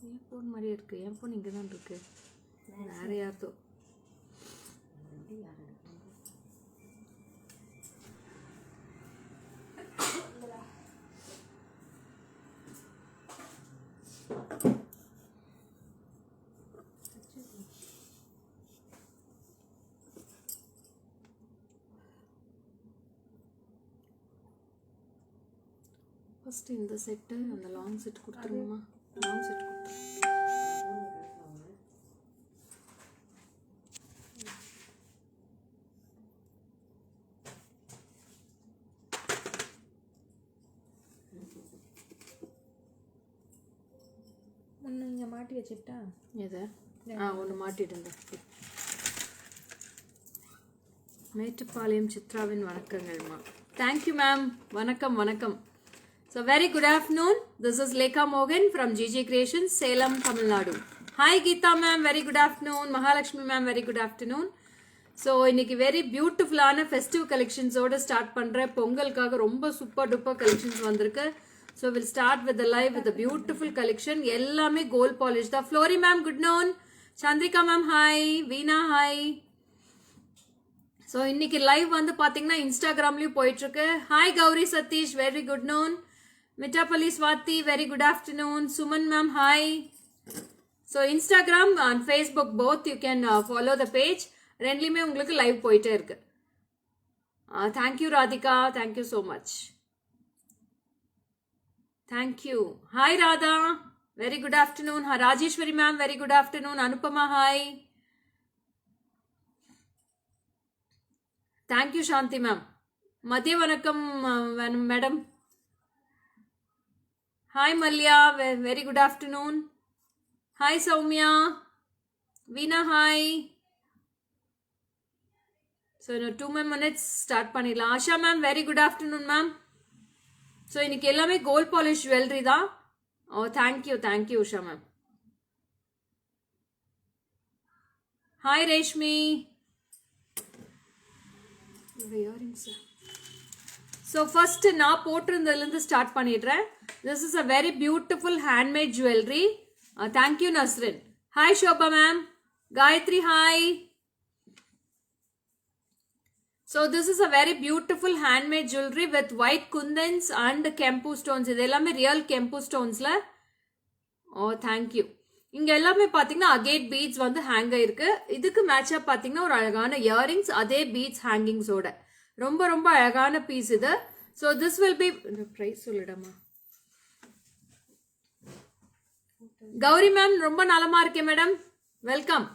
என் phone மாதிரியே இருக்குது. என் phone இங்கே தான் இருக்குது. வேறு யார்தோ. ஃபஸ்ட்டு இந்த செட்டு அந்த லாங் செட் கொடுத்துருங்கம்மா. லாங் செட் கொடுத்துருங்க. ஒன்று இங்கே மாட்டி வச்சுட்டா எதை? ஒன்று மாட்டிட்டு மேட்டுப்பாளையம் சித்ராவின் வணக்கங்கள்மா. Thank you ma'am. வணக்கம் வணக்கம். So very good afternoon. This is Lekha Mogan from GG Creations, Salem, Tamil Nadu. Hi Geeta ma'am, very good afternoon. Mahalakshmi ma'am, very good afternoon. So இன்னைக்கு very beautiful ஆன festive collections ஓட start பண்றேன். பொங்கலுக்காக ரொம்ப super duper collections வந்திருக்கு. So we'll start with the live with a beautiful collection. எல்லாமே gold polish தான். Flory ma'am, good noon. Chandrika ma'am, hi. Veena, hi. So இன்னைக்கு live வந்து பாத்தீங்கன்னா இன்ஸ்டாகிராம்லயும் போயிட்டு இருக்கு. Hi Gauri Satish, very good noon. Mitapalli Swati, very good afternoon. Suman ma'am, hi. So Instagram and Facebook both you can follow the page. ரெண்டுலயுமே உங்களுக்கு live போயிட்டே இருக்கு. Thank you Radhika, thank you so much. Thank you. Hi Radha, very good afternoon. Rajeshwari ma'am, very good afternoon. Anupama, hi. Thank you Shanti ma'am. Madhya vanakkam madam. Hi Malya, very good afternoon. Hi Soumya. Veena, hi. So in 2 more minutes start பண்ணிடலாம். Asha ma'am, very good afternoon ma'am. So இன்னைக்கு எல்லாமே gold polish jewelry தான். Oh, thank you Asha ma'am. Hi Reshmi. Earrings. So first நான் போட்டிருந்ததுலேருந்து start பண்ணிடுறேன். This is a very beautiful handmade jewelry. Thank you Nasrin. Hi Shobha ma'am. Gayatri, hi. So this is a very beautiful handmade jewelry with white kundans and kempu stones. இது எல்லாமே real kempu stonesல. Oh, thank you. இங்க எல்லாமே பாத்தீங்கன்னா agate beads வந்து hang ஆயிருக்கு. இதுக்கு மேட்சா பாத்தீங்கன்னா ஒரு அழகான இயரிங்ஸ் அதே பீட்ஸ் ஹேங்கிங்ஸோட ரொம்ப ரொம்ப அழகான பீஸ் இது. So this will be price சொல்லிடமா. கௌரி மேம் ரொம்ப நலமா இருக்கேன் மேடம். வெல்கம்.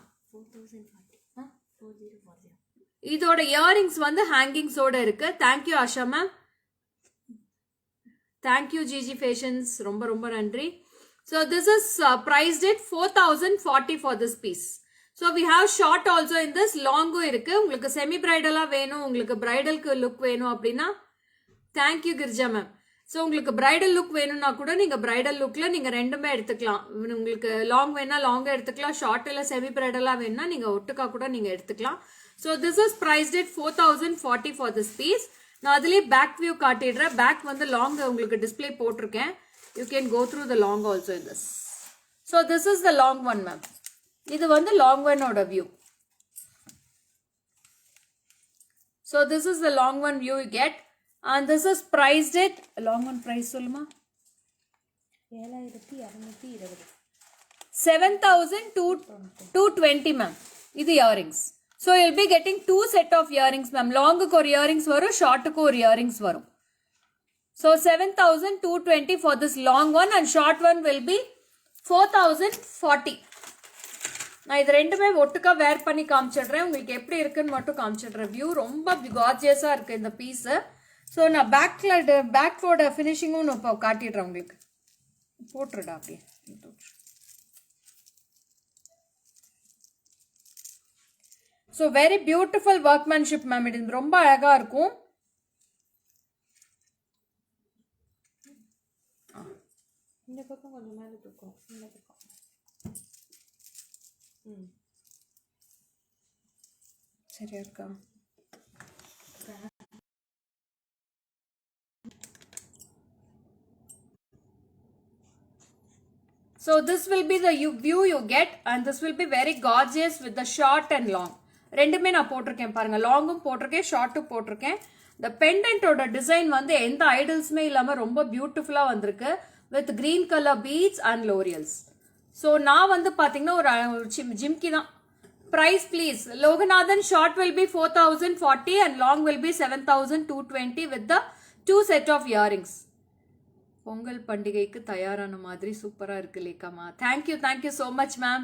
இதோட இயரிங்ஸ் வந்து ஹேங்கிங்ஸோட இருக்கு. Thank you Asha ma'am. Thank you GG fashions. ரொம்ப ரொம்ப நன்றி. So this is priced at 4040 for this piece. So we have short also in this. Long இருக்கு. உங்களுக்கு செமி பிரைடலா வேணும், உங்களுக்கு பிரைடலுக்கு லுக் வேணும் அப்படின்னா தேங்க்யூ கிரிஜா மேம். ஸோ உங்களுக்கு பிரைடல் லுக் வேணும்னா கூட நீங்க பிரைடல் லுக்ல நீங்க ரெண்டுமே எடுத்துக்கலாம். உங்களுக்கு லாங் வேணா லாங்கா எடுத்துக்கலாம், ஷார்ட் இல்ல செமி பிரைடலா வேணும்னா நீங்க ஒட்டுக்கா கூட நீங்க எடுத்துக்கலாம். So this is priced at 4040 for this piece. நான் அதுலயே பேக் வியூ காட்டிடுறேன். பேக் வந்து லாங் உங்களுக்கு டிஸ்பிளே போட்டிருக்கேன். You can go through the long also in this. So this is the long one ma'am. இது வந்து long one oda view. So this is the long one view you get. And this is priced at long one price சொல்லுமா 7220 7220 ma'am. இது earrings. So you'll be getting 2 set of earrings ma'am. Long க்கு ஒரு earrings வரும், short க்கு ஒரு earrings வரும். So 7220 for this long one and short one will be 4040. நான் இது ரெண்டுமே ஒட்டுக்கா வேர் பண்ணி காமிச்சிடுறேன். உங்களுக்கு எப்படி இருக்குன்னு மட்டும் காமிச்சிடுறேன். வியூ ரொம்ப கார்ஜியஸா இருக்கு இந்த பீஸ். ஸோ நான் பேக்கோட ஃபினிஷிங்கும் நான் இப்போ காட்டிடுறேன் உங்களுக்கு. போட்டுருடா அப்படியே. So very beautiful workmanship ma'am. இது ரொம்ப அழகா இருக்கும். இந்த பக்கம் கொஞ்சம் மேலே தூக்கும். இந்த பக்கம் சரியா இருக்கா? So So this will be the view you get, and this will be very gorgeous with the short and long. ரெண்டுமே நான் போட்டிருக்கேன் பாருங்க, லாங்கும் போட்டிருக்கேன், ஷார்ட்டும் போட்டிருக்கேன். இந்த பெண்டன்ட்டோட டிசைன் வந்து எந்த ஐடல்ஸுமே இல்லாம ரொம்ப பியூட்டிஃபுல்லா வந்திருக்கு with green colour beads and லோரியல்ஸ். ஸோ நான் வந்து பாத்தீங்கன்னா ஒரு ஜிம்கி தான். Price please. Loganathan short will be 4040 and long will be 7220 with the 2 set of earrings. Pongal பண்டிகைக்கு தயாரான மாதிரி சூப்பரா இருக்கு லேக்காமா. Thank you so much ma'am.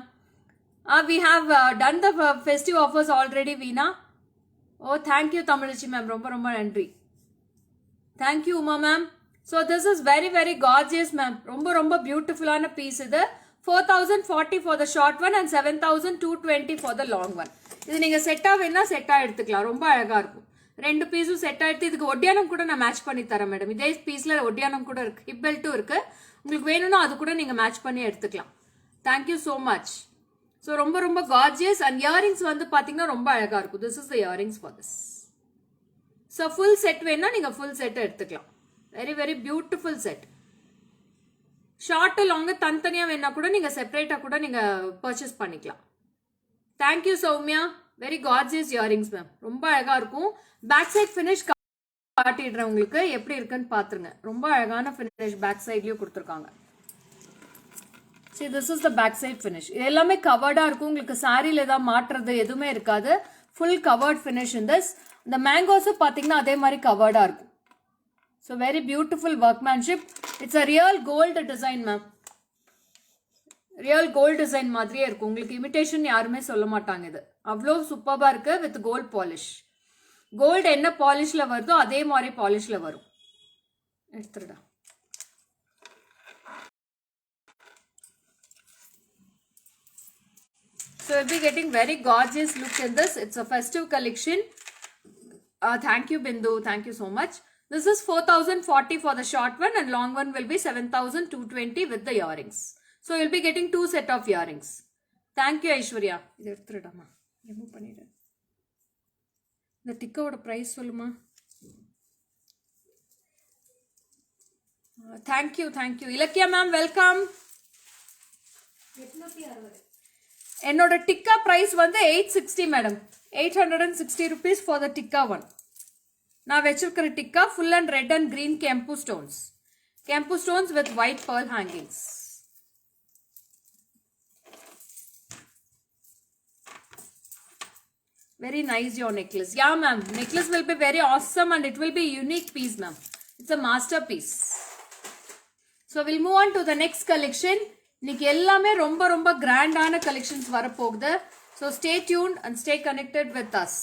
We have done the festive offers already Veena. Oh thank you Tamilichi ma'am, ரொம்ப ரொம்ப நன்றி. Thank you Uma ma'am. So this is very very gorgeous ma'am. ரொம்ப ரொம்ப பியூட்டிஃபுல்லான பீஸ் இது. 4040 for the short one and 7220 for the long one. இது நீங்க செட்டா வேணா செட்டா எடுத்துக்கலாம், ரொம்ப அழகா இருக்கும். ரெண்டு பீஸும் செட்டா எடுத்து இதுக்கு ஒட்டியானம் கூட நான் மேட்ச் பண்ணி தரேன் மேடம். இதே பீஸ்ல ஒட்டியானம் கூட இருக்கு, ஹிப் பெல்ட்டும் இருக்கு. உங்களுக்கு வேணும்னா அது கூட நீங்க மேட்ச் பண்ணி எடுத்துக்கலாம். Thank you so much. ஸோ ரொம்ப ரொம்ப கார்ஜியஸ் அண்ட் இயரிங்ஸ் வந்து பாத்தீங்கன்னா ரொம்ப அழகா இருக்கும். This is the earrings for this. So full set வேணா நீங்க ஃபுல் செட் எடுத்துக்கலாம். Very very beautiful set. Short long தனித்தனியா வேணா கூட நீங்க செப்பரேட்டா கூட நீங்க பர்ச்சேஸ் பண்ணிக்கலாம். Thank you Soumya. Very gorgeous earrings ma'am, ரொம்ப அழகா இருக்கும். பேக் சைட் ஃபினிஷ் காட்டிடுறேன் உங்களுக்கு, எப்படி இருக்குன்னு பாத்துருங்க. ரொம்ப அழகான ஃபினிஷ் பேக் சைட்லயும் கொடுத்துருக்காங்க. See, this is the back side finish. இது எல்லாமே கவர்டா இருக்கும். உங்களுக்கு சாரியில ஏதாவது மாற்றுறது எதுவுமே இருக்காது. Full covered finish in this. இந்த மேங்கோஸும் பாத்தீங்கன்னா அதே மாதிரி கவர்டா இருக்கும். So very beautiful workmanship. It's a real gold design ma'am. Real gold design மாதிரியே இருக்கும். உங்களுக்கு இமிடேஷன் யாருமே சொல்ல மாட்டாங்க. இது அவ்வளோ சூப்பர்பா இருக்கு வித் கோல்ட் பாலிஷ். கோல்டு என்ன பாலிஷ்ல வருதோ அதே மாதிரி பாலிஷ்ல வரும். எடுத்துடா. So we'll be getting very gorgeous look in this. It's a festive collection. Thank you Bindu. Thank you so much. This is 4040 for the short one and long one will be 7220 with the earrings. So you'll be getting 2 set of earrings. Thank you Aishwarya. இது எடுத்துடமா. Remove பண்ணிடு. இந்த டிக்கோட price சொல்லுமா. Thank you. Ilakkiya ma'am welcome. 860. என்னோட tikka price வந்து 860 madam. 860 rupees for the tikka one. நான் வச்சிருக்கிற tikka full and red and green kempu stones. Kempu stones with white pearl hangings. Very nice your necklace. Yeah ma'am, necklace will be very awesome and it will be unique piece ma'am. It's a masterpiece. So we'll move on to the next collection. இன்னைக்கு எல்லாமே ரொம்ப ரொம்ப கிராண்டான collections வரப்போகுது. So stay tuned and stay connected with us.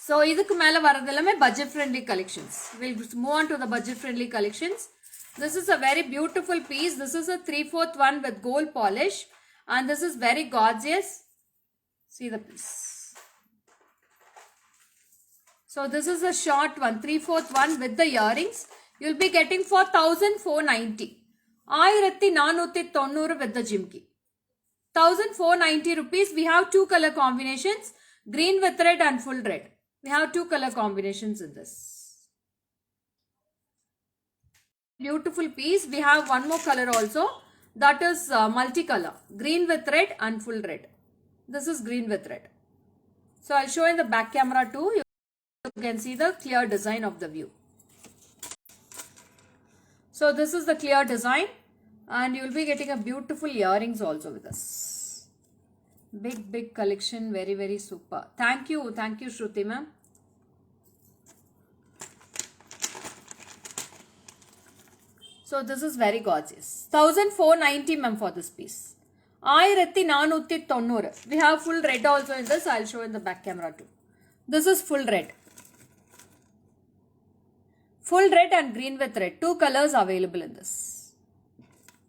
So இதுக்கு மேல வரது எல்லாமே budget friendly collections. We'll move on to the budget friendly collections. This is a very beautiful piece. This is a 3/4 one with gold polish and this is very gorgeous. See the piece. So this is a short one, 3/4 one with the earrings. You'll be getting for 1490. 1490 with the jimki. 1490 rupees. We have 2 color combinations, green with red and full red. We have 2 color combinations in this. Beautiful piece. We have one more color also. That is multicolor. Green with red and full red. This is green with red. So I'll show in the back camera too. You can see the clear design of the view. So this is the clear design and you will be getting a beautiful earrings also with us. Big collection, very super. Thank you Shruti ma'am. So this is very gorgeous. 1490 ma'am for this piece. 1490. We have full red also in this. I'll show in the back camera too. This is full red. Full red and green with red. 2 colors available in this.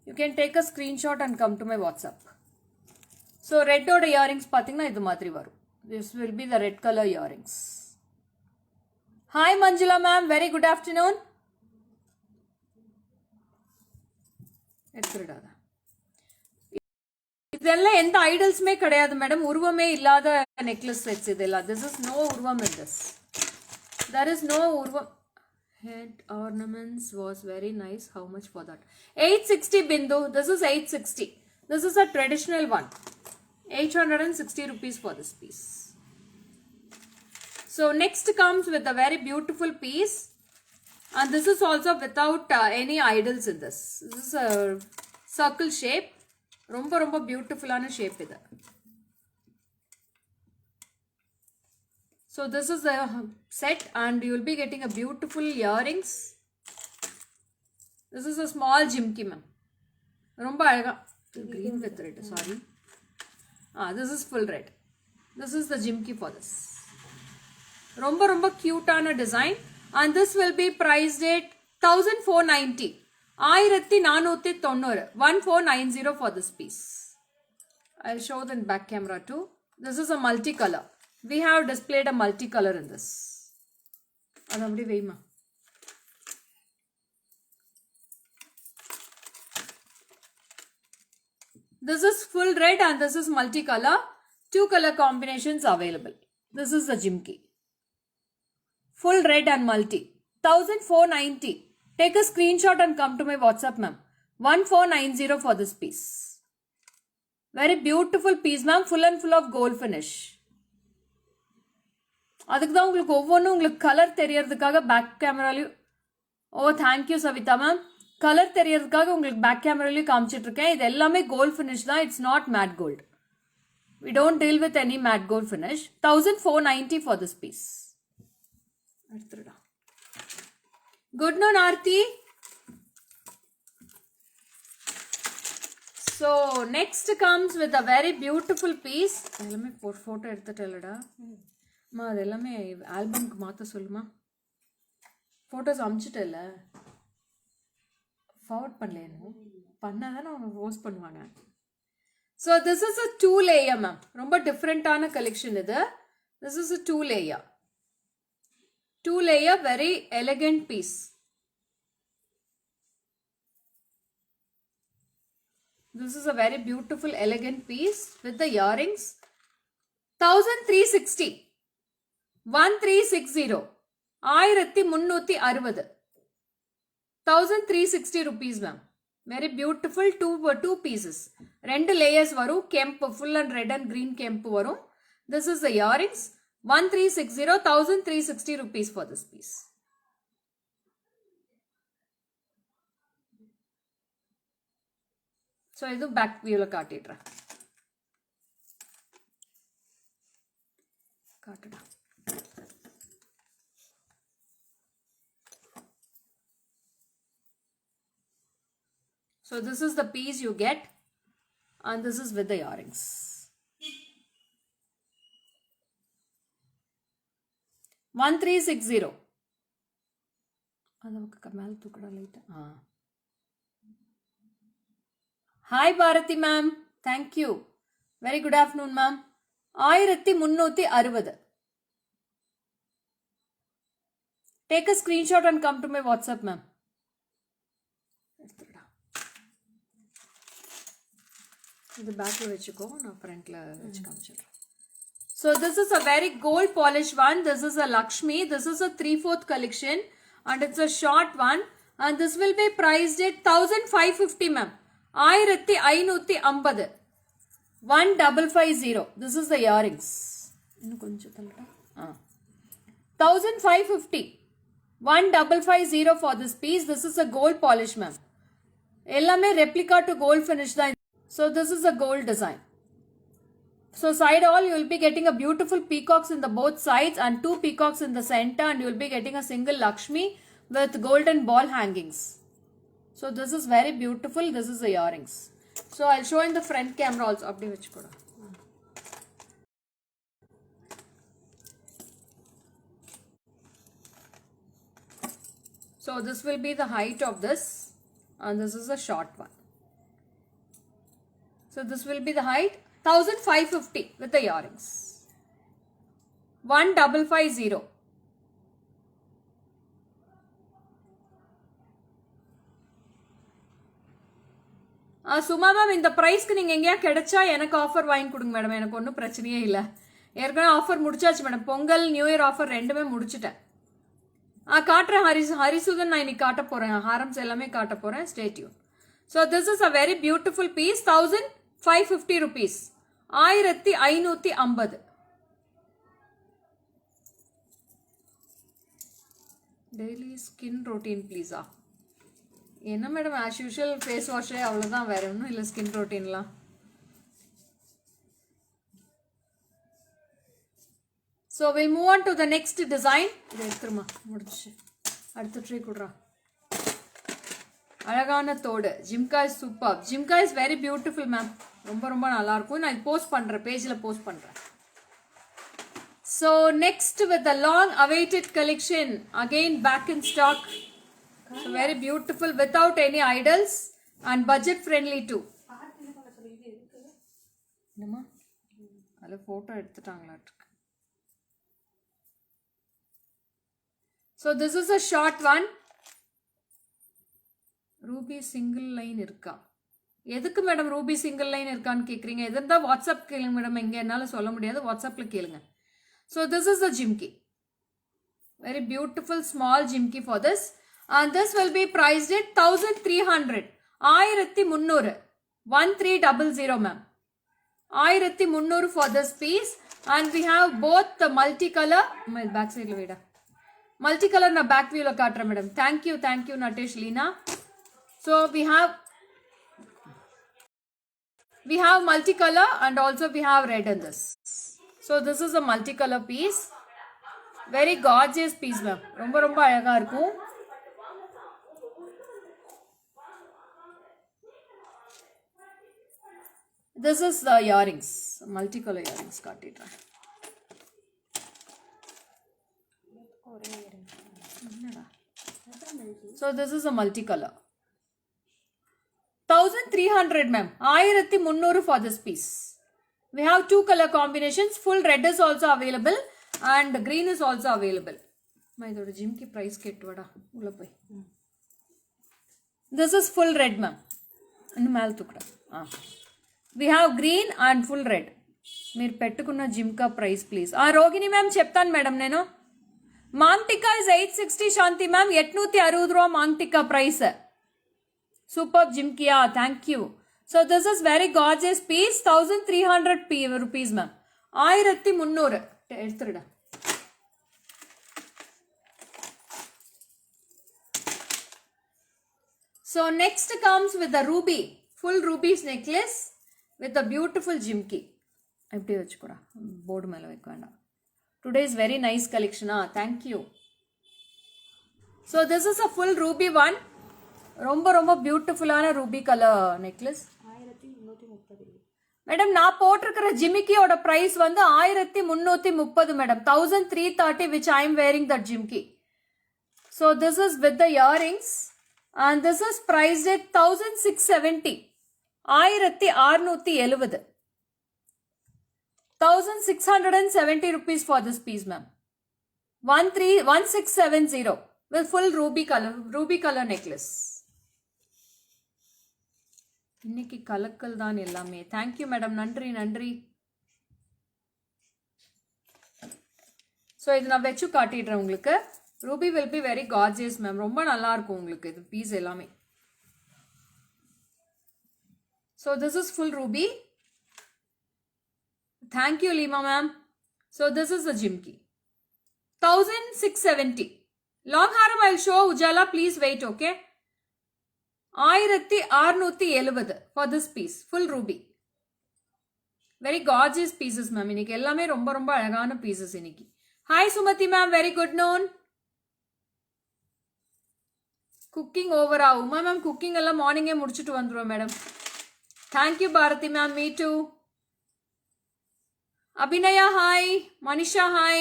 You can take a screenshot and come to my WhatsApp. So red oda earrings pathina idu madri varum. This will be the red color earrings. Hi Manjula ma'am, very good afternoon. எடுத்துடாத. இதெல்லாம் எந்த ஐடல்ஸ்மே கிடையாது madam. உருவமே இல்லாத necklace sets இதெல்லாம். This is no urvam in this. There is no urvam. Head ornaments was very nice. How much for that? 860 Bindu. This is 860. This is a traditional one. 860 rupees for this piece. So next comes with a very beautiful piece. And this is also without any idols in this. This is a circle shape. Romba romba beautiful ana shape idu. So this is the set and you will be getting a beautiful earrings. This is a small jimki ma'am. Romba alaga. Green with red, sorry. This is full red. This is the jimki for this. Romba romba cute ana design. And this will be priced at 1490. 1490. 1490 for this piece. I'll show the back camera too. This is a multicolor. We have displayed a multicolor in this. Adamdi veima. This is full red and this is multicolor. 2 color combinations available. This is the jimki. Full red and multi. 1490. Take a screenshot and come to my WhatsApp, ma'am. 1490 for this piece. Very beautiful piece, ma'am. Full and full of gold finish. அதுக்கு தான் உங்களுக்கு ஒவ்வொன்றும் உங்களுக்கு colour தெரியறதுக்காக back கேமராலையும் thank you Savitha ma'am colour தெரியறதுக்காக உங்களுக்கு back கேமராலையும் காமிச்சிட்டு இருக்கேன் இது எல்லாமே கோல்ட் ஃபினிஷ் தான் it's not matte gold we don't deal with any matte gold finish 1490 for this piece எடுத்துடா good noon Aarthi so next comes with a very beautiful piece எல்லாமே போட்டோ எடுத்துட்டேலடா மா அது எல்லாமே ஆல்பம்க்கு மாற்ற சொல்லுமா ஃபோட்டோஸ் அமுச்சிட்டல ஃபார்வர்ட் பண்ணல பண்ணால் தானே அவங்க போஸ்ட் பண்ணுவாங்க so this is a 2 layer ma'am ரொம்ப டிஃப்ரெண்ட்டான கலெக்ஷன் இது this is a 2 layer 2 layer very elegant piece this is a very beautiful elegant piece with the earrings 1360 1360 1360 1360 rupees ma'am very beautiful two pieces rendu layers varum kemp full and red and green kemp varum this is the earrings 1360 1360 rupees for this piece so idu back view la kaatidra kaatida so this is the piece you get and this is with the earrings 1360 adavukku kamal tukada light hi Bharati ma'am thank you very good afternoon ma'am 1360 take a screenshot and come to my WhatsApp ma'am இது பேக்ல வெச்சுக்கோ நான் ஃப்ரண்ட்ல வெச்சு காமிச்சறேன் so this is a very gold polished one this is a Lakshmi this is a 3/4 collection and it's a short one and this will be priced at 1550 ma'am 1550 1550 this is the earrings இன்னும் கொஞ்சம் தள்ளடா 1550 1550 for this piece this is a gold polish ma'am எல்லாமே replica to gold finish தான் so this is a gold design so side all you will be getting a beautiful peacocks in the both sides and 2 peacocks in the center and you will be getting a single Lakshmi with golden ball hangings so this is very beautiful this is the earrings so I'll show in the front camera also appdi vechukoda so this will be the height of this and this is a short one so this will be the height 1550 with the earrings 1550 சும்மா ma'am இந்த பிரைஸ்க்கு நீங்க எங்கயா கிடைச்சா எனக்கு offer வாங்கி கொடுங்க madam எனக்கு ஒன்றும் பிரச்சனையே இல்லை ஏற்கனவே ஆஃபர் முடிச்சாச்சு madam Pongal new year offer ரெண்டுமே முடிச்சிட்டேன் காட்டுறேன் ஹரிசுதன் நான் இன்னைக்கு காட்ட போறேன் ஹாரம்ஸ் எல்லாமே காட்ட போறேன் stay tuned. So this is a very beautiful piece 1550 rupees 1550. Daily skin routine please என்ன madam as usual face wash அவ்வளவுதான் வேற ஒன்றும் இல்லை skin routineலாம். So we'll move on to the next design. இது எடுத்துருமா முடிச்சு அடுத்த ட்ரீ கொடுறா. அழகான தோடு jhumka is super. Jhumka is very beautiful ma'am. ரொம்ப ரொம்ப நல்லா இருக்கும். நான் போஸ்ட் பண்றேன் பேஜ்ல போஸ்ட் பண்றேன். So next with the long awaited collection again back in stock. So very beautiful without any idols and budget friendly too. என்னம்மா அதுல photo எடுத்துட்டாங்களா? So this is a short one. Ruby single line இருக்கா? எதுக்கு madam Ruby single line இருக்கான்னு கேக்குறீங்க? எதுந்தா WhatsApp கேளுங்க madam. எங்க என்னால சொல்ல முடியாது, வாட்ஸ்அப்ல கேளுங்க. So this is the jimki. Very beautiful small jimki for this. And this will be priced at 1300. 1300. 1300 ma'am. 1300 for this piece. And we have both the multicolor. My back side la vida. Multicolor na back view la kaatra madam. Thank you Natesh Leena. So we have multicolor and also we have red in this. So this is a multicolor piece. Very gorgeous piece ma'am. ரொம்ப ரொம்ப அழகா இருக்கும். This is the earrings. Multicolor earrings காட்டிடுறேன். So this is a multicolor. 1300 ma'am. 1300 for this piece. We have two color combinations. Full red is also available and green is also available. My idoda jimki price kettvada ulla poi. This is full red ma'am. Innu mel tukra. We have green and full red. Meer pettukunna jimka price please. Rogini ma'am cheptan madam nenu. Mangtika is 860 Shanti ma'am. 860 rupees Mangtika price. Superb jimkiya. Thank you. So this is very gorgeous piece. 1300 rupees ma'am. 1300. எடுத்துருடா. So next comes with the ruby. Full rubies necklace with a beautiful jimki. எப்படி வச்சுக்கூடா board மேல வைக்க வேண்டாம். Today is very nice collection. Thank you. So this is a full ruby one. ரொம்ப ரொம்ப பியூட்டிஃபுல்லான Ruby colour necklace. 1330 madam. நான் போட்டிருக்கிற ஜிமிக்கியோட price வந்து 1330 madam. 1330 which I am wearing that jimki. So this is with the earrings and this is priced at 1670. 1670. 1670 rupees for this piece ma'am. 1670 with full ruby color necklace. இன்னைக்கு கலக்கல் தான் எல்லாமே. Thank you madam. நன்றி. So இது நான் வெச்சு காட்டிடுறேன் உங்களுக்கு. Ruby will be very gorgeous ma'am. ரொம்ப நல்லா இருக்கும் உங்களுக்கு இது பீஸ் எல்லாமே. So this is full ruby. Thank you Lima ma'am. So this is the jimki. 1670. Long haram I'll show Ujala. Please wait, okay? 1670 for this piece. Full ruby. Very gorgeous pieces ma'am. இன்னைக்கு எல்லாமே ரொம்ப ரொம்ப அழகான pieces இன்னைக்கு. Hi Sumati ma'am. Very good noon. Cooking over. Uma ma'am cooking எல்லாம் morning முடிச்சிட்டு வந்துருவோம் madam. Thank you Bharati ma'am. Me too. Abhinaya hi. Manisha hi.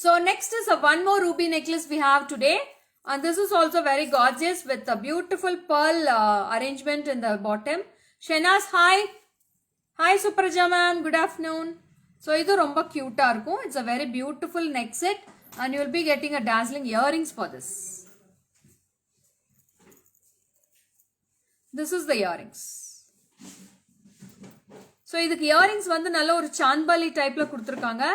So next is one more ruby necklace we have today. And this is also very gorgeous with a beautiful pearl arrangement in the bottom. Shenaz, hi. Hi Supraja ma'am. Good afternoon. So idu romba cute irukkum. It's a very beautiful neck set and you will be getting a dazzling earrings for this. This is the earrings. So idukku earrings vandu nalla oru chandbali type la kuduthirukanga.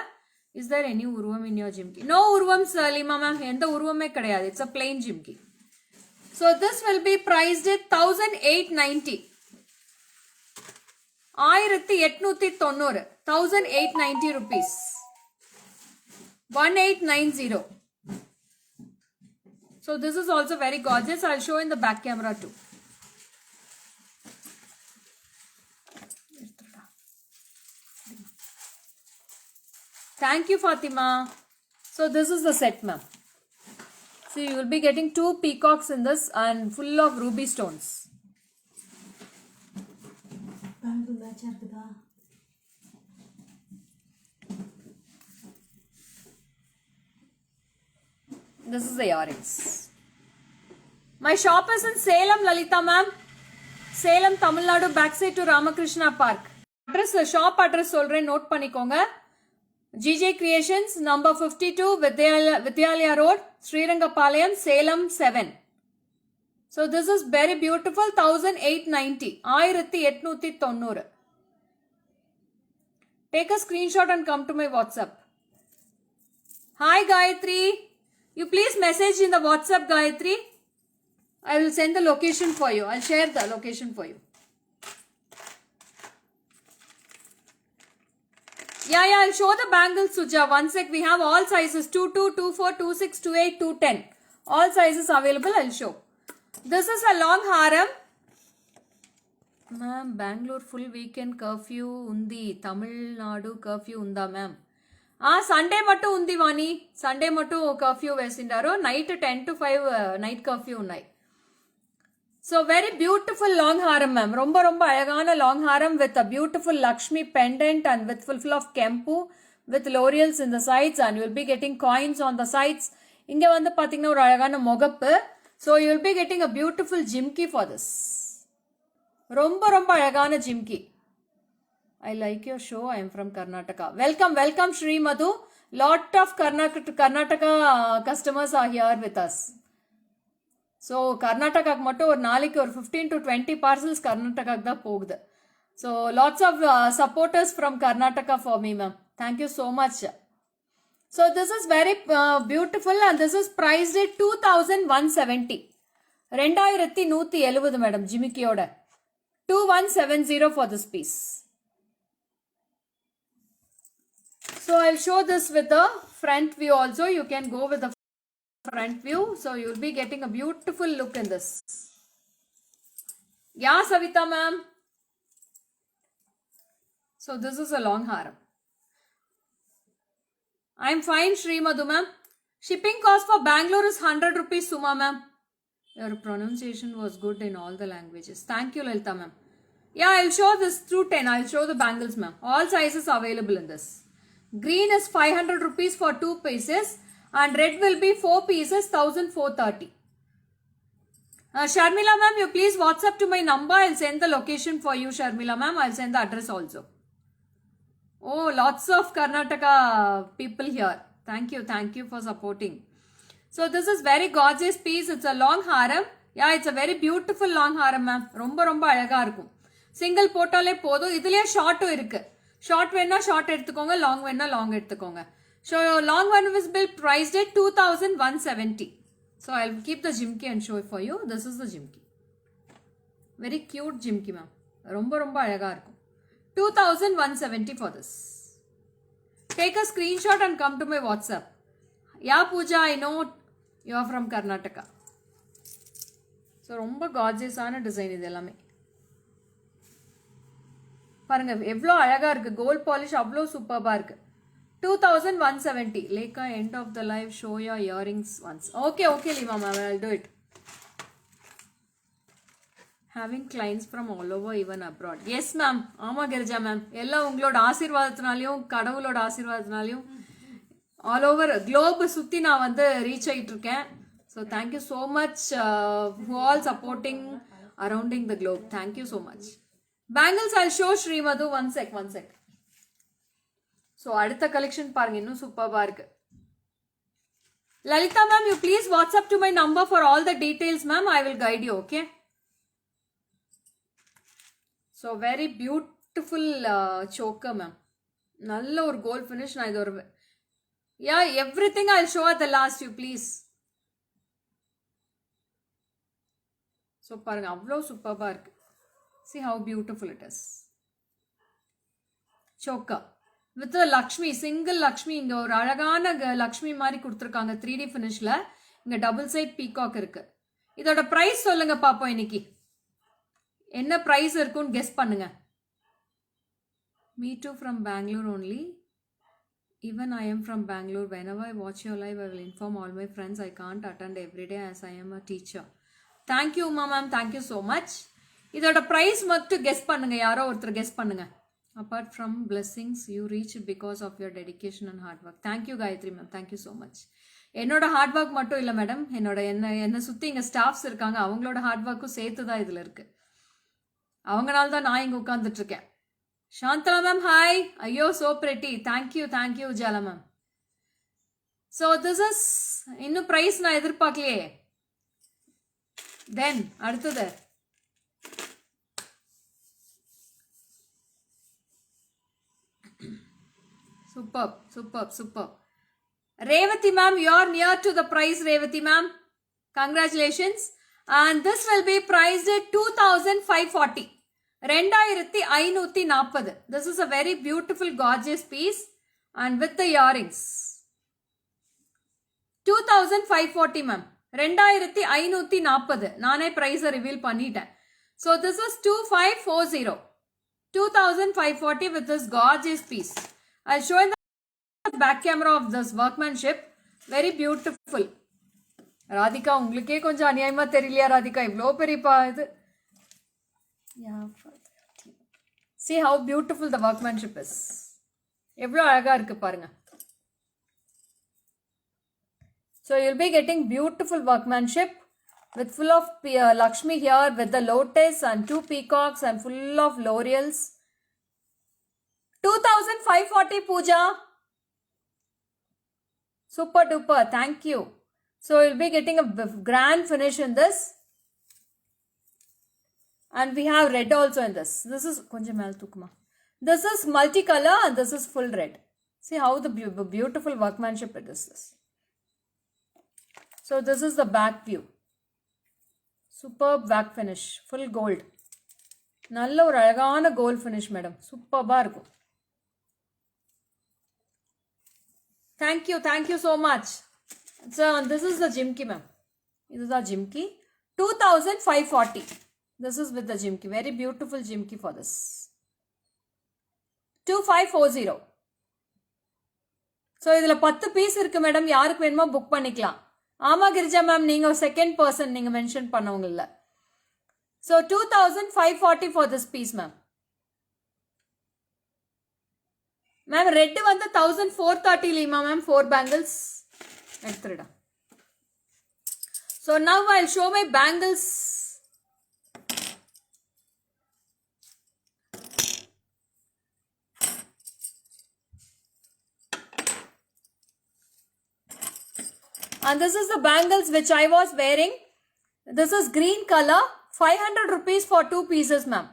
Is there any urvam in your jimki? No urvams, Lima ma'am. Enda urvame kadayadu. It's a plain jimki. So this will be priced at 1890. 1890. 1890 rupees. 1890. So this is also very gorgeous. I'll show in the back camera too. Thank you, Fatima. So this is the set, ma'am. So you will be getting 2 peacocks in this and full of ruby stones. This is the earrings. My shop is in Salem, Lalita ma'am. Salem, Tamil Nadu, backside to Ramakrishna Park. Address, shop address solren note panikonga. GJ Creations, number 52, Vidyalaya Road, Srirangapalayam, Salem 7. So this is very beautiful, 1890. 1890. Take a screenshot and come to my WhatsApp. Hi Gayatri. You please message in the WhatsApp, Gayatri. I will send the location for you. I'll share the location for you. Yeah, I'll show the bangles, Suja. One sec. We have all sizes. 22, 24, 26, 28, 210. All sizes available. I'll show. This is a long haram. Ma'am, Bangalore full weekend curfew undi. Tamil Nadu curfew unda, ma'am. Sunday mattu undi vani. Sunday mattu curfew vesindaro. Night 10 to 5 night curfew unnai. So very beautiful long haram, ma'am. Romba ayagana long haram with a beautiful Lakshmi pendant and with full of kempu with laurels in the sides, and you will be getting coins on the sides. Inga vandu pathina or ayagana mogappu. So you will be getting a beautiful jimki for this. Romba ayagana jimki. I like your show. I am from Karnataka. Welcome Shri Madhu. Lot of Karnataka customers are here with us. So Karnataka mattu or naaliki or 15 to 20 parcels Karnataka da pogdu. So lots of supporters from Karnataka for me, ma'am. Thank you so much. So this is very beautiful and this is priced at 2170. 2170 madam jimikioda. 2170 for this piece. So I'll show this with the front view also. You can go with the front view. So you'll be getting a beautiful look in this. Yeah, Savita ma'am. So this is a long haram. I'm fine, Shri Madhu ma'am. Shipping cost for Bangalore is 100 rupees, Suma ma'am. Your pronunciation was good in all the languages. Thank you, Lalita ma'am. Yeah, I'll show this through 10. I'll show the bangles, ma'am. All sizes available in this. Green is 500 rupees for 2 pieces and red will be 4 pieces, 1430. Sharmila ma'am, you please WhatsApp to my number. I'll send the location for you, Sharmila ma'am. I'll send the address also. Oh, lots of Karnataka people here. Thank you for supporting. So this is very gorgeous piece. It's a long haram. Yeah, it's a very beautiful long haram, ma'am. Romba alaga irukum. Single potale podu. Idhile short irukku. Short venna short eduthukonga, long venna long eduthukonga. So long one was built priced at 2170. So I'll keep the jimki and show it for you. This is the jimki. Very cute jimki, ma'am. Romba alaga irukum. 2170 for this. Take a screenshot and come to my WhatsApp. Yeah, Pooja, I know you are from Karnataka. So romba gorgeous ana design idu ellame. பாருங்க எவ்வளோ அழகா இருக்கு. Gold polish அவ்வளோ சூப்பர்பா இருக்கு. 2170. Leka, end of the live, show your earrings once. Okay, Lima ma'am, I'll do it. Having clients from all over, even abroad. Yes ma'am. ஆமா Girija ma'am. எல்லாம் உங்களோட ஆசீர்வாதத்தினாலையும் கடவுளோட ஆசீர்வாதத்தினாலையும் all over globe சுத்தி நான் வந்து ரீச் ஆயிட்டு இருக்கேன். So thank you so much for all supporting around the globe. Thank you so much. Bangles I'll show Shri Madhu. One sec. So அடுத்த collection பாருங்க இன்னும் சூப்பர்பா இருக்கு. Lalita ma'am, you please WhatsApp to my number for all the details, ma'am. I will guide you, okay? So very beautiful choker, ma'am. நல்ல ஒரு gold finish. நான் இது ஒரு Yeah, everything I'll show at the last, you please. So பாருங்க அவ்வளோ சூப்பராக இருக்கு. See how beautiful it is. Choker with the Lakshmi, single Lakshmi. இங்க ஒரு அழகான லக்ஷ்மி மாதிரி கொடுத்துருக்காங்க 3D ஃபினிஷ்ல. இங்க டபுள் சைட் பீகாக் இருக்கு. இதோட பிரைஸ் சொல்லுங்க பாப்போம் இன்னைக்கு. என்ன பிரைஸ் இருக்குன்னு கெஸ் பண்ணுங்க. Me too from Bangalore only. Even I am from Bangalore. Whenever I watch your live, I will inform all my friends. I can't attend every day as I am a teacher. Thank you, ma'am. Thank you so much. இதோட price மட்டும் guess பண்ணுங்க. யாரோ ஒருத்தர் guess பண்ணுங்க. Apart from blessings, you reach because of your dedication and hard work. Thank you, Gayatri ma'am. Thank you so much. என்னோட hard work மட்டும் இல்லை madam, என்னோட என்ன சுற்றி இங்கே ஸ்டாஃப்ஸ் இருக்காங்க, அவங்களோட ஹார்ட் ஒர்க்கும் சேர்த்து தான் இதில் இருக்கு. அவங்களால தான் நான் இங்கே உட்காந்துட்டு இருக்கேன். Shanthala ma'am hi. ஐயோ so pretty. Thank you Jala ma'am. So this is இன்னும் ப்ரைஸ் நான் எதிர்பார்க்கலையே. தென் அடுத்தது super. Revati ma'am, you are near to the price, Revati ma'am. Congratulations. And this will be priced at 2,540. 2,540. This is a very beautiful, gorgeous piece and with the earrings. 2,540 ma'am. 2,540. நானே price reveal பண்ணிட்டேன். So this is 2,540. 2,540 with this gorgeous piece. I'll show you the back camera of this workmanship. Very beautiful. Radhika உங்களுக்கே கொஞ்சம் அநியாயமா தெரியலையா ராதிகா? இவ்வளோ பெரியப்பா இது. See how beautiful the workmanship is. எவ்வளோ அழகா இருக்கு பாருங்க. So you'll be getting beautiful workmanship with full of Lakshmi here with the lotus and 2 peacocks and full of laurels. 2,540 Pooja. Super duper. Thank you. So you'll be getting a grand finish in this. And we have red also in this. This is This is multicolor and this is full red. See how the beautiful workmanship it is. So this is the back view. Superb back finish. Full gold. நல்ல ஒரு அழகான gold finish madam. சூப்பர்பா இருக்கும். Thank you so much. So this is the jimki ma'am. This is the jimki. 2,540. This is with the jimki. Very beautiful jimki for this. 2,540. So இதில் 10 piece இருக்கு madam. யாருக்கு வேணுமோ book பண்ணிக்கலாம். ஆமா Girija ma'am, நீங்க second person நீங்க mention பண்ணவங்க இல்ல. So 2,540 for this piece ma'am. Ma'am red வந்து 1,430 Lima ma'am 4 bangles எடுத்துடா. So now I'll show my bangles. And this is the bangles which I was wearing. This is green color. 500 rupees for 2 pieces ma'am.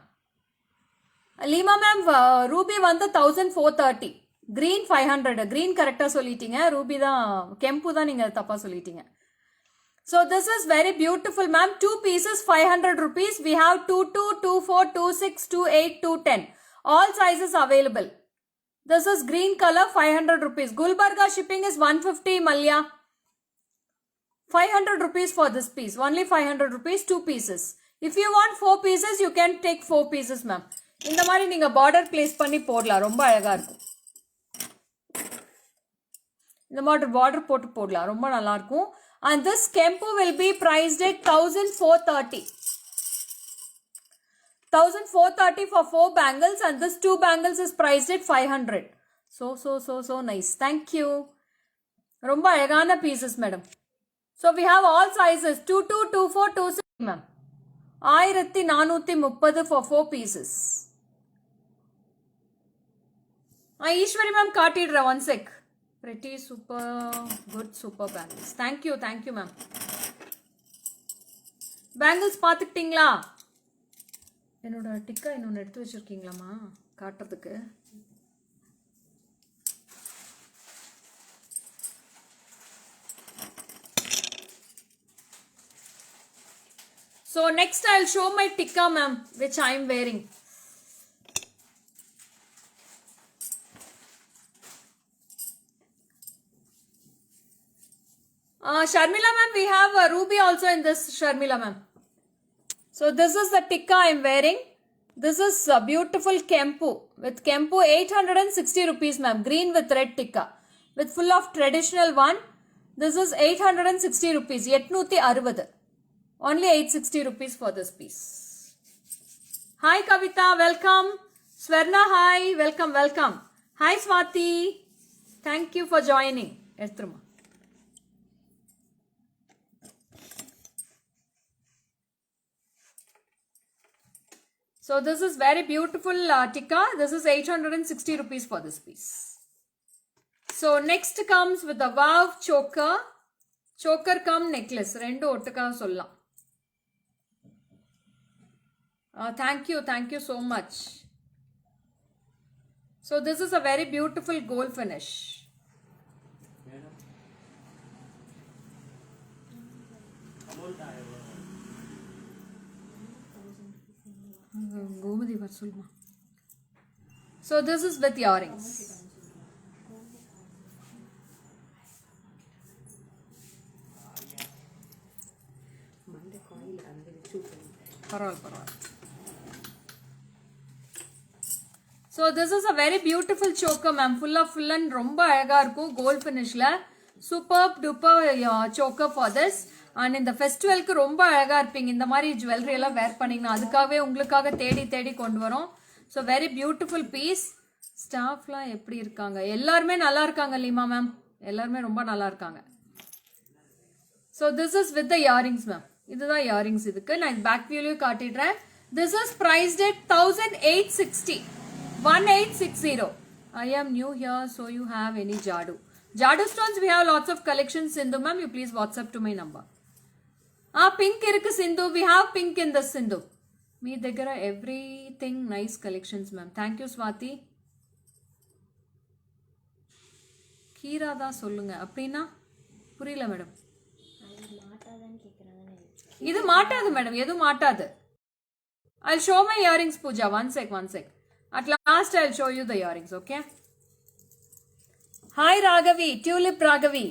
Lima ma'am, ruby வந்து 1,430. Green 500. Green correctா சொல்லிட்டீங்க. ruby தான் கெம்பு தான் நீங்க தப்பா சொல்லிட்டீங்க. So this is very beautiful ma'am. 2 pieces 500 rupees. We have 22, 24, 26, 28, 210. All sizes available. This is green color 500 rupees. Gulbarga shipping is 150 Malya. 500 rupees for this piece. Only 500 rupees 2 pieces. If you want 4 pieces, you can take 4 pieces ma'am. இந்த மாதிரி நீங்க border place பண்ணி போடலாம். ரொம்ப அழகா இருக்கும். இந்த மாதிரி பார்டர் போட்டு போடலாம். ரொம்ப நல்லா இருக்கும். And this kempu will be priced at 1,430. 1,430 for 4 bangles and this 2 bangles is priced at 500. So nice. Thank you. ரொம்ப அழகான pieces madam. So we have all sizes 22, 24, 26 ma'am. 1,430 for 4 pieces. Ishwari ma'am காட்டிடுற one sec. Pretty super good super bangles. Thank you ma'am. Bangles பார்த்துக்கிட்டீங்களா? என்னோட டிக்கா இன்னொன்று எடுத்து வச்சிருக்கீங்களாமா காட்டுறதுக்கு? So next I'll show my tikka ma'am, which I am wearing. Sharmila ma'am, we have a ruby also in this, Sharmila ma'am. So this is the tikka I am wearing. This is a beautiful kempu. With kempu 860 rupees ma'am. Green with red tikka. With full of traditional one. This is 860 rupees. 860. Only 860 rupees for this piece. Hi Kavita, welcome. Swarna, hi. Welcome, welcome. Hi Swati. Thank you for joining. Ertruma. So this is very beautiful tikka. This is 860 rupees for this piece. So next comes with the wow choker. Choker cum necklace. Rendu ottuka sollam. Thank you so much. So this is a very beautiful gold finish. So this is with earrings. So this is a very beautiful choker ma'am. Full and romba alaga irukum gold finish la. Superb duper choker for this. And in the festival ku romba alaga irpinga indha mari jewelry ella wear pannina adukave ungalukkaga தேடி கொண்டு வரோம். So very beautiful piece. Staff la எப்படி இருக்காங்க? எல்லாரும் நல்லா இருக்காங்க Lima ma'am. எல்லாரும் ரொம்ப நல்லா இருக்காங்க. So this is with the earrings ma'am. இதுதான் earrings இதுக்கு நான் back view லயும் காட்டிடுறேன். This is priced at 1860. 1860. I am new here, so you have any Jadu. Jadu stones, we have lots of collections, Sindhu ma'am. You please WhatsApp to my number. Pink irukku Sindhu. We have pink in the Sindhu. Me daggara everything nice collections ma'am. Thank you Swati. Kira da sollunga. Appadina? Puriyala madam. Idu maatadu madam. Edu maatadu. I'll show my earrings Pooja. One sec. At last I'll show you the earrings, okay? Hi Raghavi, Tulip Raghavi.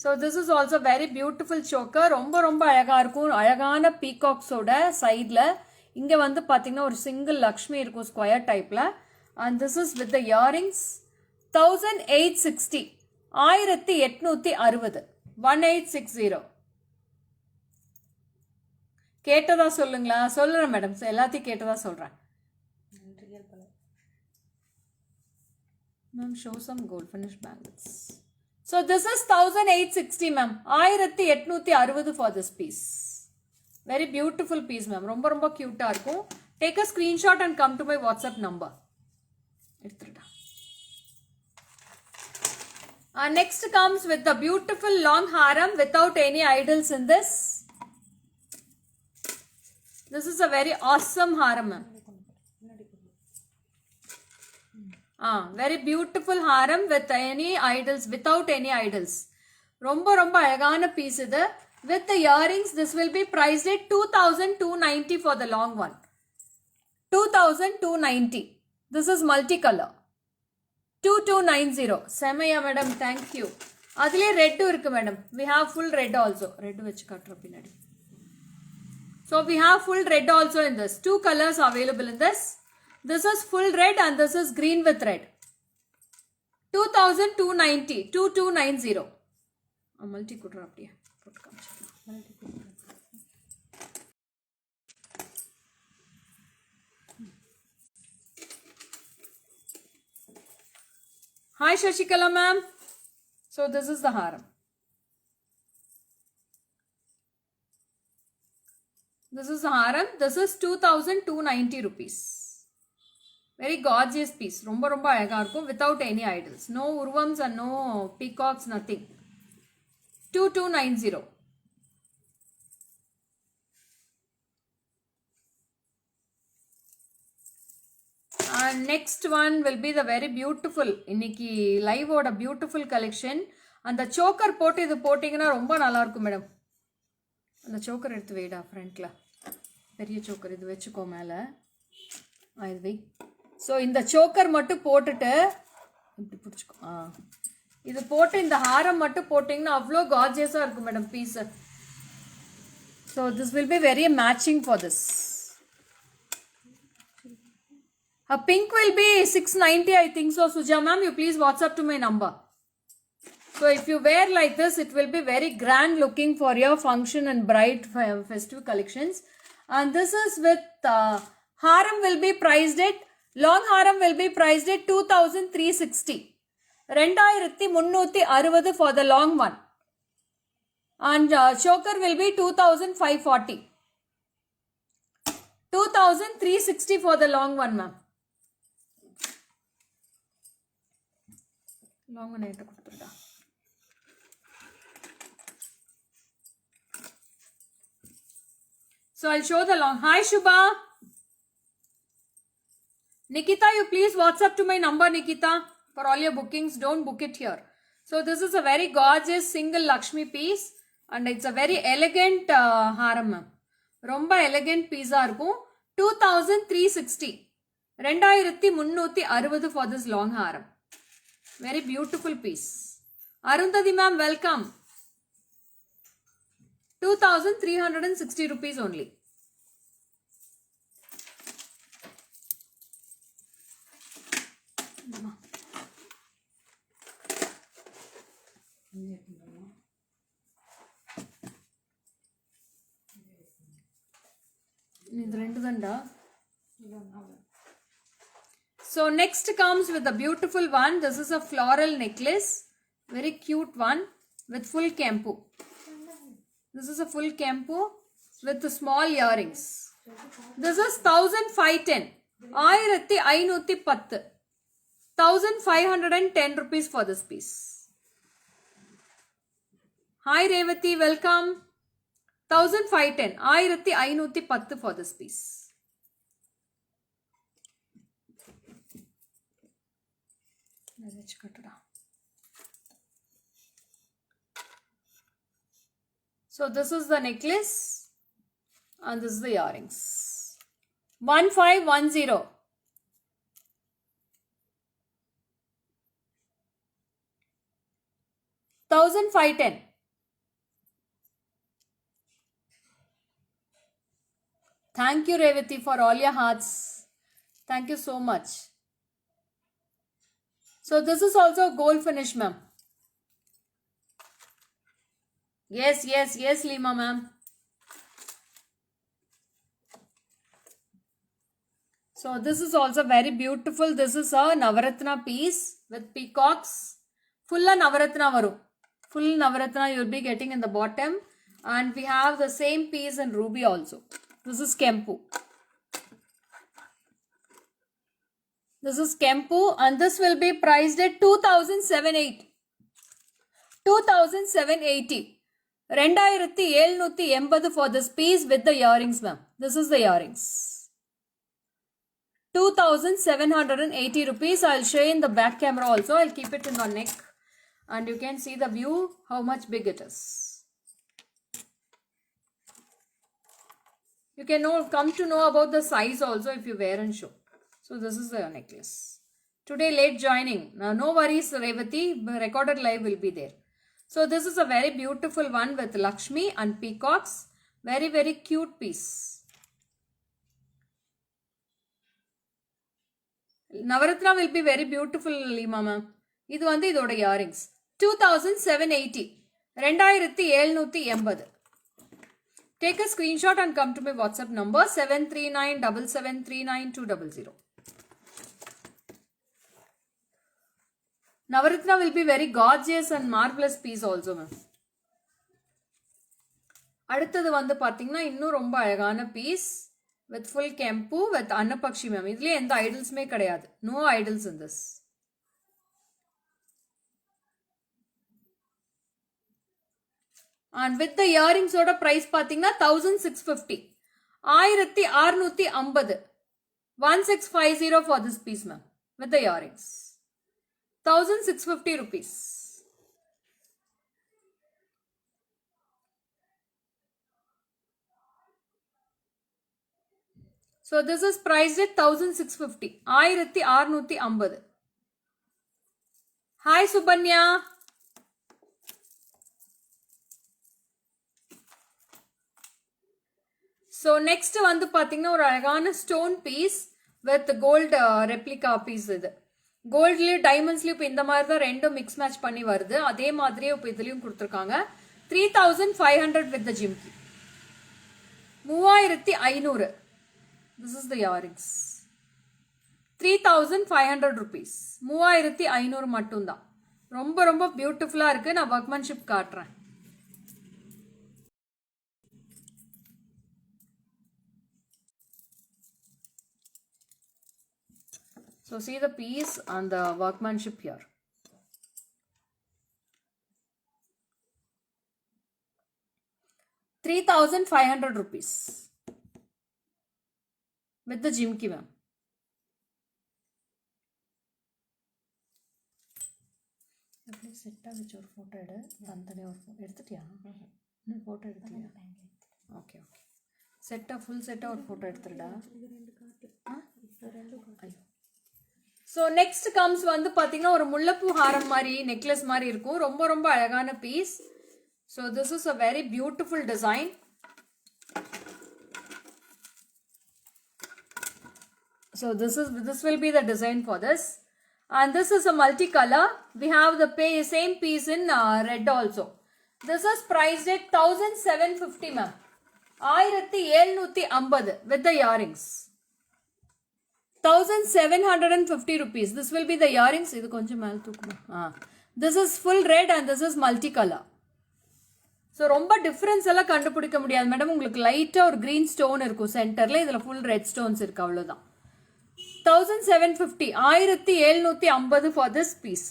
So this is also very beautiful choker. Romba alaga irukum. Alagana peacocks oda side la. Inga vandu pathina or single Lakshmi irukum square type la. And this is with the earrings. 1860. 1860. 1860. கேட்டதா சொல்லுங்களா சொல்றேன் madam எல்லாத்தையும் கேட்டதா சொல்றேன் ma'am show some gold finish bangles. So this is 1860 ma'am. 1860 for this piece. Very beautiful piece ma'am. ரொம்ப cute இருக்கும். Take a screenshot and come to my WhatsApp number. எடுத்துடா. Next comes with the beautiful long haram without any idols in this. This is a very awesome haram ma'am. Very beautiful haram with any idols, without any idols. Romba alagana piece idu. With the earrings, this will be priced at 2290 for the long one. 2290. This is multicolor. 2290. Semaya madam, thank you. Adile red irukku madam. We have full red also. Red vechi kaatra pinadi. So we have full red also in this. Two colors available in this. This is full red and this is green with red. 2290. 2290. Multi kudra apdiya. Hi Shashikala ma'am. So this is the haram. This is haram. This is 2290 rupees. Very gorgeous piece. Romba alaga irukum without any idols. No urvams and no peacocks, nothing. 2290. And next one will be the very beautiful. Inniki live oda beautiful collection. And the choker போட்டு இது போட்டீங்கன்னா ரொம்ப நல்லா இருக்கும் madam. அந்த choker எடுத்து வைடா ஃப்ரண்ட்ல. பெரிய சோக்கர் இது வச்சுக்கோ மேலே. இது வை. ஸோ இந்த சோக்கர் மட்டும் போட்டுட்டு இப்படி பிடிச்சிக்கோ. இது போட்டு இந்த ஹாரம் மட்டும் போட்டிங்கன்னா அவ்வளோ கார்ஜியஸாக இருக்கும் madam piece. So this will be very matching for this. Pink will be 690 I think so. Suja ma'am, you please WhatsApp to my number. So if you wear like this, it will be very grand looking for your function and bright festive collections. And this is with haram will be priced at, long haram will be priced at 2360. 2360 for the long one. And choker will be 2540. 2360 for the long one ma'am. Long one என்கிட்ட கொடுத்துருடா. So I'll show the long. Hi Shubha. Nikita, you please WhatsApp to my number, Nikita, for all your bookings. Don't book it here. So this is a very gorgeous single Lakshmi piece and it's a very elegant haram ma'am. ரொம்ப elegant piece இருக்கும். 2360. 2360 for this long haram. Very beautiful piece. Arundhati ma'am, welcome. 2360 rupees only. So next comes with a beautiful one. This is a floral necklace. Very cute one with full kempu. This is a full kempu with the small earrings. This is 1510. 1510. 1510 rupees for this piece. Hi Revati, welcome. 1510. 1510 for this piece. So this is the necklace and this is the earrings. 1510. 1510. Thank you Revati for all your hearts. Thank you so much. So this is also gold finish ma'am. Yes Lima ma'am. So this is also very beautiful. This is a Navaratna piece with peacocks. Full Navaratna varum. Full Navaratna you will be getting in the bottom. And we have the same piece in ruby also. This is Kempu. This is Kempu and this will be priced at 2780. 2780. 2780 for this piece with the earrings ma'am. This is the earrings. 2780 rupees. I'll show you in the back camera also. I'll keep it in the neck and you can see the view how much big it is. You can come to know about the size also if you wear and show. So this is the necklace. Today late joining. Now, no worries Revati. Recorded live will be there. So this is a very beautiful one with Lakshmi and peacocks. Very very cute piece. Navaratna will be very beautiful Lima ma'am. இது வந்து இதோட earrings. 2780. 2780. Take a screenshot and come to my WhatsApp number 7397739 Navaratna will be very gorgeous and marvelous piece also ma'am. அடுத்தது வந்து பாத்தீங்கன்னா இன்னும் ரொம்ப அழகான piece with full kempu with Annapakshi ma'am. இதுல எந்த ஐடல்ஸ்மே கிடையாது. No idols in this. And with the earrings oda price பாத்தீங்கன்னா 1650. 1650. 1650 for this piece ma'am with the earrings. 1650 rupees. So this is priced at 1650. 1650. Hi Subhanya. So next வந்து பாத்தீங்கன்னா ஒரு அழகான stone piece with gold replica piece இது. கோல்ட்லயும் டைமண்ட்ஸ்லயும் இப்போ இந்த மாதிரி தான் ரெண்டும் மிக்ஸ் மேட்ச் பண்ணி வருது. அதே மாதிரியே இப்போ இதுலயும் கொடுத்துருக்காங்க. 3500 with the jhumki. 3500. This is the earrings. 3500 rupees. 3500 மட்டும்தான். ரொம்ப ரொம்ப பியூட்டிஃபுல்லா இருக்கு. நான் ஒர்க்மேன்ஷிப் காட்டுறேன். So see the piece and the workmanship here. ₹3,500 with the jimki, ma'am. செட்டா வச்சு ஒரு போட்டோ எடு. தந்தனே ஒரு எடுத்துட்டியா? இன்னும் போட்டோ எடுக்கலையா? Okay okay. செட்டா ஃபுல் செட்டா ஒரு போட்டோ எடுத்துடா. ஐயோ. ஸோ நெக்ஸ்ட் கம்ஸ் வந்து பார்த்தீங்கன்னா ஒரு முல்லைப்பூ ஹாரம் மாதிரி நெக்லஸ் மாதிரி இருக்கும். ரொம்ப ரொம்ப அழகான piece. So this is a very beautiful design. So this will be the design for this, and this is a multicolor. We have the same piece in red also. This is priced at 1750, ma'am. 1750 with the earrings. 1750 rupees. This will be the earrings. Idu konjam mel thukuma. This is full red and this is multicolor. So ரொம்ப difference எல்லாம் கண்டுபிடிக்க முடியாது madam. உங்களுக்கு லைட்டா ஒரு green stone இருக்கும் சென்டர்ல. இதுல ஃபுல் ரெட் ஸ்டோன்ஸ் இருக்கு, அவ்வளவுதான். 1750. 1750 for this piece.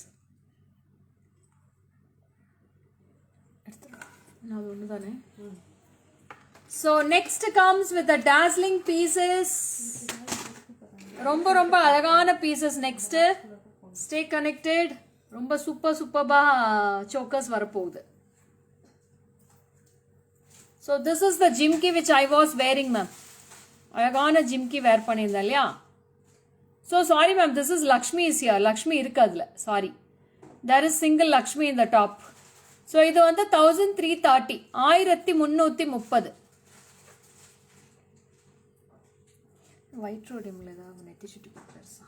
So next comes with the dazzling pieces. ரொம்ப ரொம்ப அழகான pieces next. Stay connected. ரொம்ப சூப்பர்பா chokers வரப்போகுது. So this is the jimki which I was wearing, ma'am. அழகான jimki wear பண்ணியிருந்தேன் இல்லையா? So sorry ma'am, this is Lakshmi is here. Lakshmi irukadla. Sorry. There is single Lakshmi in the top. So இது வந்து 1330. 1330. White road imla da netti chuttu persa.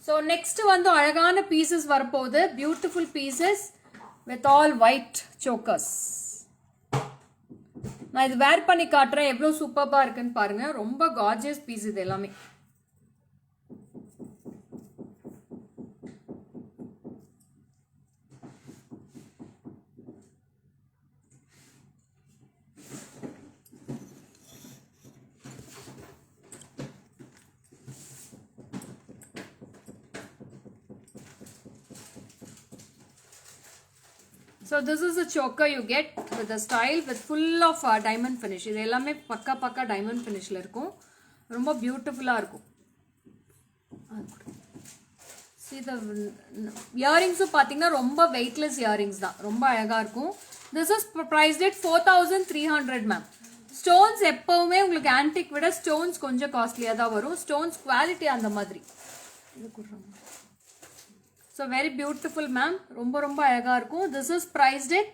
So next வந்து அழகான pieces வரப்போகுது. Beautiful pieces with all white chokers. நான் இது வேர் பண்ணி காட்டுறேன் எவ்வளவு சூப்பர்பா இருக்குன்னு பாருங்க. ரொம்ப கார்ஜியஸ் பீஸ் இது எல்லாமே. So this is a choker you get with the style with full of diamond finish. இது எல்லாமே பக்கா diamond finishல இருக்கும். ரொம்ப பியூட்டிஃபுல்லா இருக்கும். See the earrings பாத்தீங்கன்னா ரொம்ப weightless earrings தான். ரொம்ப அழகா இருக்கும். This is priced at 4300 ma'am. Stones எப்பவுமே உங்களுக்கு antique விட stones கொஞ்சம் காஸ்ட்லியா தான் வரும். Stones quality அந்த மாதிரி. இது குடுறோம். So very beautiful ma'am. ரொம்ப ரொம்ப அழகா இருக்கும். This is priced at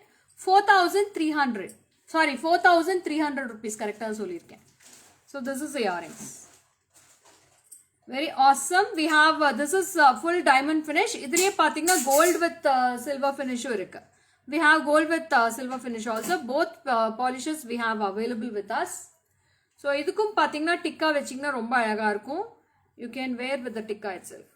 4300. Sorry, 4300 rupees கரெக்ட்டா சொல்லிருக்கேன். So this is the earrings. Very awesome. We have this is full diamond finish. இதுலயே பாத்தீங்கன்னா gold with silver finish இருக்கு. We have gold with silver finish also. Both polishes we have available with us. So இதுக்கும் பாத்தீங்கன்னா டிக்கா வெச்சீங்கன்னா ரொம்ப அழகா இருக்கும். You can wear with the tikka itself.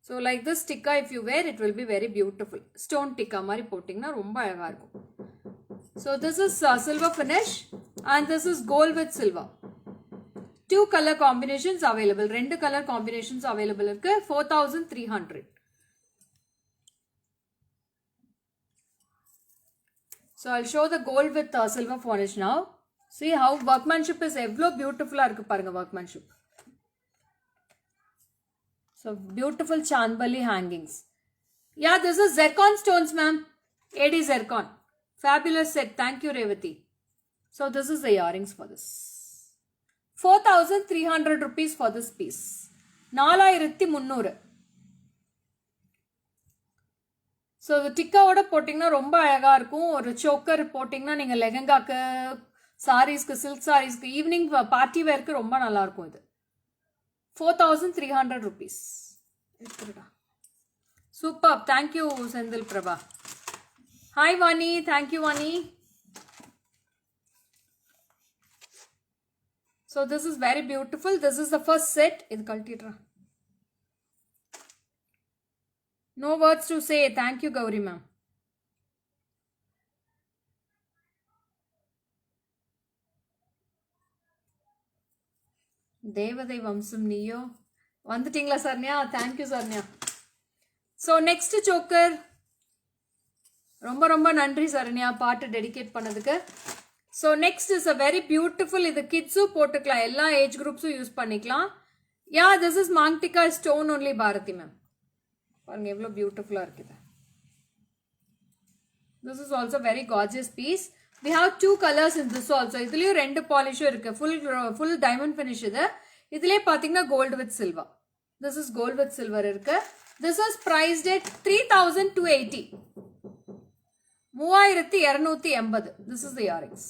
So like this tikka if you wear it will be very beautiful. Stone tikka மாதிரி போட்டிங்கன்னா ரொம்ப அழகா இருக்கும். So this is silver finish and this is gold with silver. Two color combinations available. ரெண்டு color combinations available இருக்கு. 4300. So I'll show the gold with silver finish now. See how workmanship is எவ்வளோ பியூட்டிஃபுல்லா இருக்கு பாருங்க workmanship. So beautiful Chandbali hangings. Yeah, this is zircon stones, ma'am. AD zircon. Fabulous set. Thank you, Revati. So this is the earrings for this. 4,300 rupees for this piece. 4,300. So இது டிக்காவோட போட்டிங்கன்னா ரொம்ப அழகாக இருக்கும். ஒரு சோக்கர் போட்டிங்கன்னா நீங்கள் லெஹங்காக்கு, சாரீஸ்க்கு, silk சாரீஸ்க்கு, evening party வேர்க்கு ரொம்ப நல்லாயிருக்கும் இது. 4,300 rupees. Superb. Thank you, Sendil Prabha. Hi, Vani. Thank you, Vani. So this is very beautiful. This is the first set. இது கழட்டிடுறா. No words to say. Thank you, Gauri ma'am. தேவதை வம்சம் நீயோ வந்துட்டீங்களா Saranya? Thank you Saranya. So next choker. ரொம்ப ரொம்ப நன்றி சரண்யா பாட்டு dedicate பண்ணதுக்கு. So next is a very beautiful. இது கிட்ஸும் போட்டுக்கலாம், எல்லா ஏஜ் குரூப்ஸும் யூஸ் பண்ணிக்கலாம். Yeah, this is mangtika stone only Bharathi ma'am. பாருங்க எவ்வளோ பியூட்டிஃபுல்லாக இருக்குது. This is also very gorgeous piece. We have 2 colors in this also. இதுலேயும் 2 பாலிஷும் இருக்கு. ஃபுல் டைமண்ட் ஃபினிஷ் இது. இதுலேயே பார்த்தீங்கன்னா gold with silver. This is gold with silver இருக்கு. This is priced at 3,280. 3,280. This is the earrings.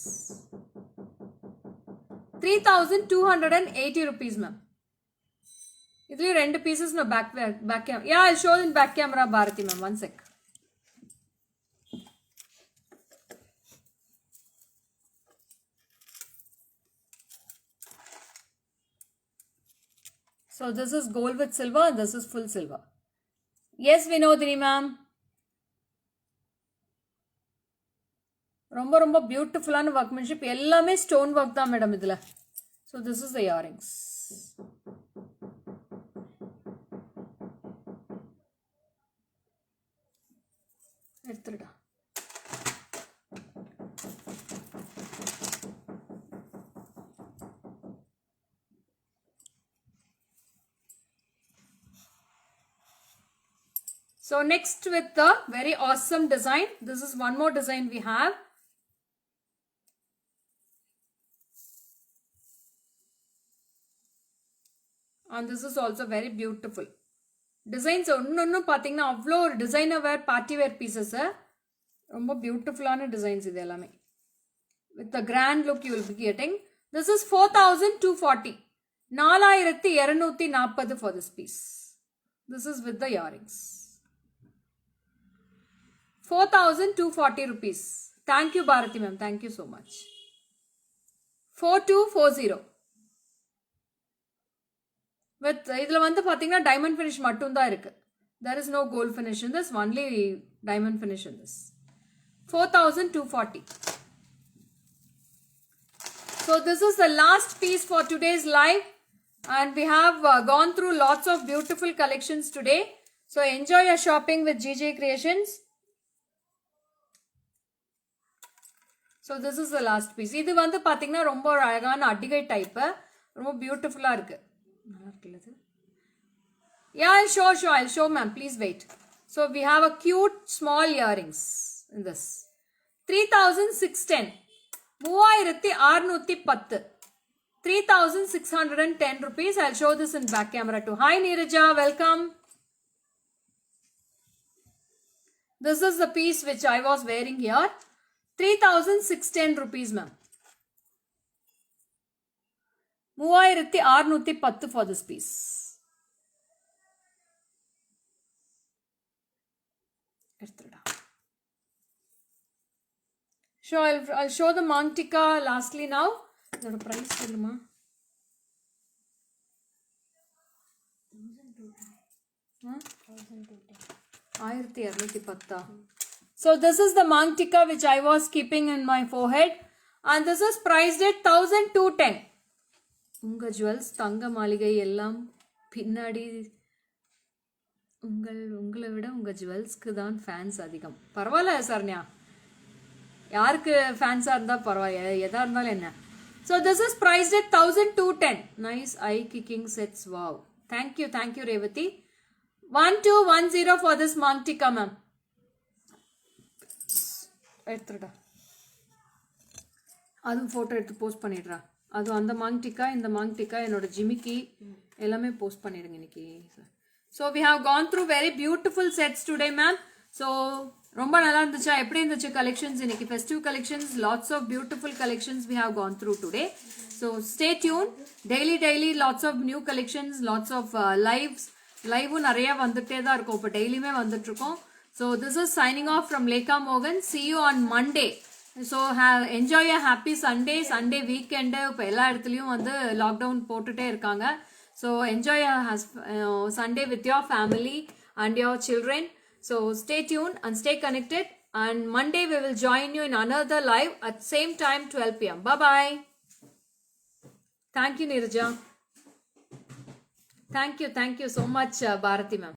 3,280 rupees ma'am. இதுலயும் 2 pieces no back camera. Yeah, I'll show in back camera, Bharati ma'am. One sec. So this is gold with silver and this is full silver. Yes, Vinodini ma'am. ரொம்ப ரொம்ப பியூட்டிஃபுல்லான workmanship. எல்லாமே stone work தான் madam இதுல. So this is the earrings. எடுத்துடா. So next with the very awesome design. This is one more design we have. And this is also very beautiful. Designs ஒன்று பார்த்தீங்கன்னா அவ்வளோ ஒரு designer wear party wear pieces. ரொம்ப பியூட்டிஃபுல்லான designs இது எல்லாமே. With a grand look you will be getting. This is 4,240. 4,240 for this piece. This is with the earrings. 4,240 rupees. Thank you Bharathi ma'am. Thank you so much. 4,240. With இதில் வந்து பார்த்தீங்கன்னா diamond finish மட்டும்தான் இருக்கு. there is no gold finish in this, only diamond finish in this. 4,240. So this is the last piece for today's live, and we have gone through lots of beautiful collections today. So enjoy your shopping with GJ Creations. So this is the last piece. இது வந்து பார்த்தீங்கன்னா ரொம்ப அழகான அடிகை type. ரொம்ப பியூட்டிஃபுல்லாக இருக்கு. Yeah, I'll show ma'am. Please wait. So we have a cute small earrings in this. 3,610. 3,610. 3,610 rupees. I'll show this in back camera too. Hi Neeraja, welcome. This is the piece which I was wearing here. 3,610 rupees ma'am. 3,610 for this piece. So I'll show the Mantika lastly now. The price சொல்லுமா? 1,210. So this is the Mantika which I was keeping in my forehead, and this is priced at 1,210. உங்க jewels தங்க மாளிகை எல்லாம் பின்னாடி உங்களை விட உங்கள் ஜுவல்ஸ்க்கு தான் ஃபேன்ஸ் அதிகம். பரவாயில்ல சரண்யா, யாருக்கு ஃபேன்ஸாக இருந்தால் பரவாயில்ல, எதாக இருந்தாலும் என்ன. So this is prized at 1,210. Nice I kicking sets. Wow, Thank you, Revati. 1210 for this monk tikka, ma'am. எடுத்துடா, அதுவும் ஃபோட்டோ எடுத்து போஸ்ட் பண்ணிடுறா. அதுவும் அந்த மாங் டிக்கா, இந்த மாங் டிக்கா, என்னோட ஜிமிக்கி எல்லாமே போஸ்ட் பண்ணிடுங்க இன்னைக்கு. So we have gone through very beautiful sets today ma'am. So ரொம்ப நல்லா இருந்துச்சா? எப்படி இருந்துச்சு கலெக்ஷன்ஸ் இன்னைக்கு? Festive collections, lots of beautiful collections we have gone through today. So stay tuned. Daily lots of new collections, lots of லைவும் நிறைய வந்துட்டே தான் இருக்கும். இப்போ டெய்லியுமே வந்துட்டு இருக்கோம். So this is signing off from Lekha மோகன். See you on Monday. So enjoy a happy Sunday weekend. இப்போ எல்லா இடத்துலையும் வந்து லாக்டவுன் போட்டுட்டே இருக்காங்க. So enjoy Sunday with your family and your children. So stay tune and stay connected. And Monday we will join you in another live at same time 12 p.m. Bye-bye. Thank you, Nirja. Thank you so much, Bharati ma'am.